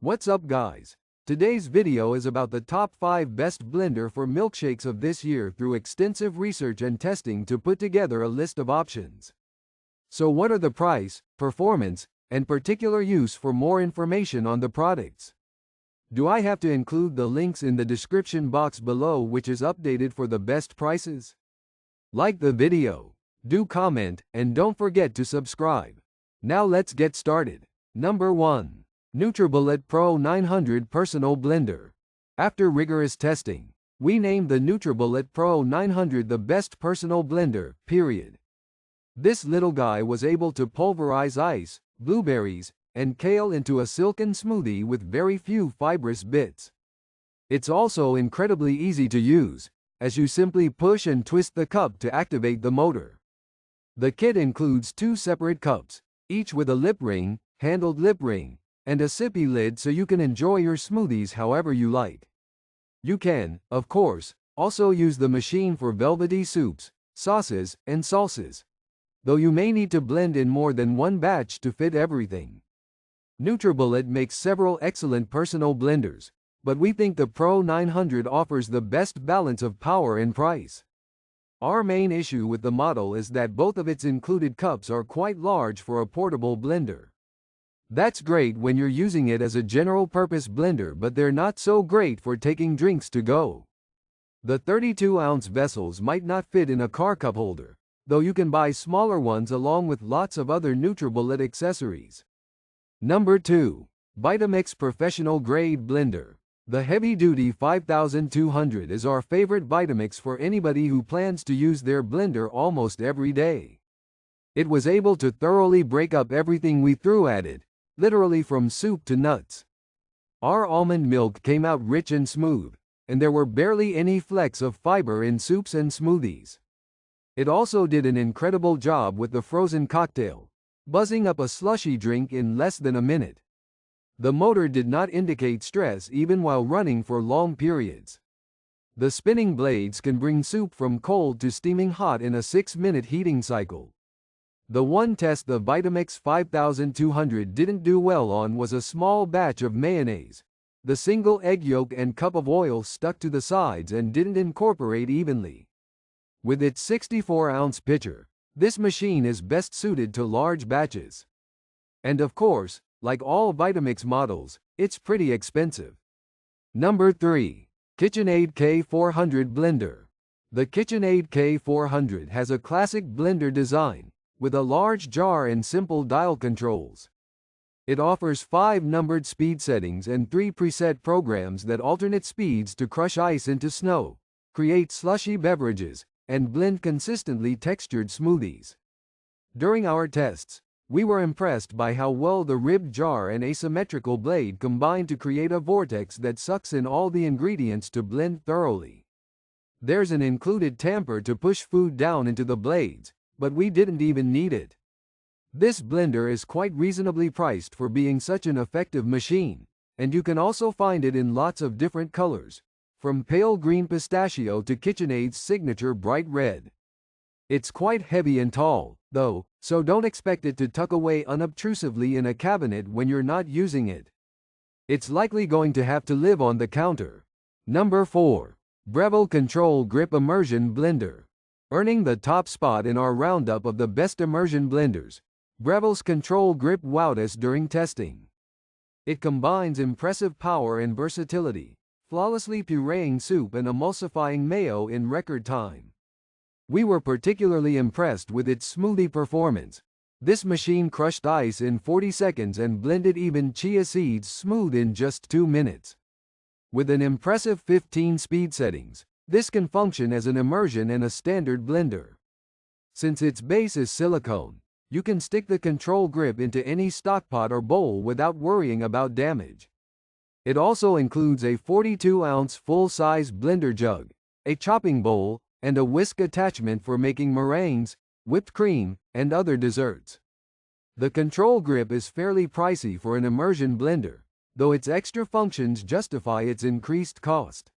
What's up guys? Today's video is about the top 5 best blender for milkshakes of this year through extensive research and testing to put together a list of options. So what are the price, performance, and particular use? For more information on the products, do I have to include the links in the description box below, which is updated for the best prices? Like the video, do comment, and don't forget to subscribe. Now let's get started. Number 1. Nutribullet Pro 900 Personal Blender. After rigorous testing, we named the Nutribullet Pro 900 the best personal blender, period. This little guy was able to pulverize ice, blueberries, and kale into a silken smoothie with very few fibrous bits. It's also incredibly easy to use, as you simply push and twist the cup to activate the motor. The kit includes 2 separate cups, each with a lip ring, handled lip ring, and a sippy lid so you can enjoy your smoothies however you like. You can, of course, also use the machine for velvety soups, sauces, and salsas, though you may need to blend in more than one batch to fit everything. Nutribullet makes several excellent personal blenders, but we think the Pro 900 offers the best balance of power and price. Our main issue with the model is that both of its included cups are quite large for a portable blender. That's great when you're using it as a general-purpose blender, but they're not so great for taking drinks to go. The 32-ounce vessels might not fit in a car cup holder, though you can buy smaller ones along with lots of other Nutribullet accessories. Number 2. Vitamix Professional Grade Blender. The heavy-duty 5200 is our favorite Vitamix for anybody who plans to use their blender almost every day. It was able to thoroughly break up everything we threw at it, literally from soup to nuts. Our almond milk came out rich and smooth, and there were barely any flecks of fiber in soups and smoothies. It also did an incredible job with the frozen cocktail, buzzing up a slushy drink in less than a minute. The motor did not indicate stress even while running for long periods. The spinning blades can bring soup from cold to steaming hot in a 6-minute heating cycle. The one test the Vitamix 5200 didn't do well on was a small batch of mayonnaise. The single egg yolk and cup of oil stuck to the sides and didn't incorporate evenly. With its 64-ounce pitcher, this machine is best suited to large batches. And of course, like all Vitamix models, it's pretty expensive. Number 3. KitchenAid K400 Blender. The KitchenAid K400 has a classic blender design, with a large jar and simple dial controls. It offers 5 numbered speed settings and 3 preset programs that alternate speeds to crush ice into snow, create slushy beverages, and blend consistently textured smoothies. During our tests, we were impressed by how well the ribbed jar and asymmetrical blade combine to create a vortex that sucks in all the ingredients to blend thoroughly. There's an included tamper to push food down into the blades, but we didn't even need it. This blender is quite reasonably priced for being such an effective machine, and you can also find it in lots of different colors, from pale green pistachio to KitchenAid's signature bright red. It's quite heavy and tall, though, so don't expect it to tuck away unobtrusively in a cabinet when you're not using it. It's likely going to have to live on the counter. Number 4. Breville Control Grip Immersion Blender. Earning the top spot in our roundup of the best immersion blenders, Breville's Control Grip wowed us during testing. It combines impressive power and versatility, flawlessly pureeing soup and emulsifying mayo in record time. We were particularly impressed with its smoothie performance. This machine crushed ice in 40 seconds and blended even chia seeds smooth in just 2 minutes. With an impressive 15 speed settings, this can function as an immersion and a standard blender. Since its base is silicone, you can stick the control grip into any stockpot or bowl without worrying about damage. It also includes a 42-ounce full-size blender jug, a chopping bowl, and a whisk attachment for making meringues, whipped cream, and other desserts. The control grip is fairly pricey for an immersion blender, though its extra functions justify its increased cost.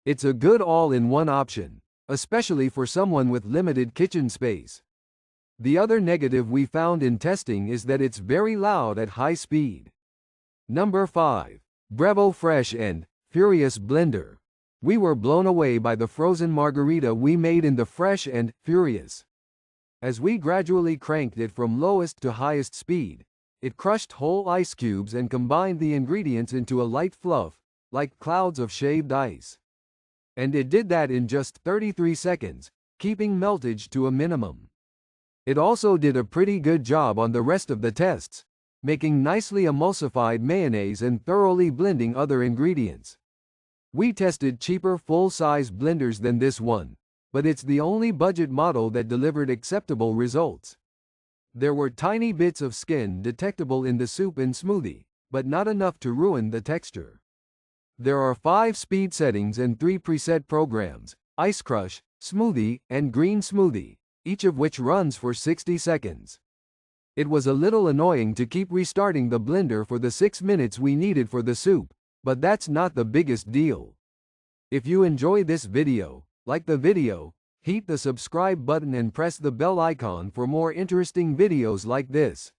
It's a good all-in-one option, especially for someone with limited kitchen space. The other negative we found in testing is that it's very loud at high speed. Number 5. Breville Fresh and Furious Blender. We were blown away by the frozen margarita we made in the Fresh and Furious. As we gradually cranked it from lowest to highest speed, it crushed whole ice cubes and combined the ingredients into a light fluff, like clouds of shaved ice. And it did that in just 33 seconds, keeping meltage to a minimum. It also did a pretty good job on the rest of the tests, making nicely emulsified mayonnaise and thoroughly blending other ingredients. We tested cheaper full-size blenders than this one, but it's the only budget model that delivered acceptable results. There were tiny bits of skin detectable in the soup and smoothie, but not enough to ruin the texture. There are 5 speed settings and 3 preset programs: Ice Crush, Smoothie, and Green Smoothie, each of which runs for 60 seconds. It was a little annoying to keep restarting the blender for the 6 minutes we needed for the soup, but that's not the biggest deal. If you enjoy this video, like the video, hit the subscribe button and press the bell icon for more interesting videos like this.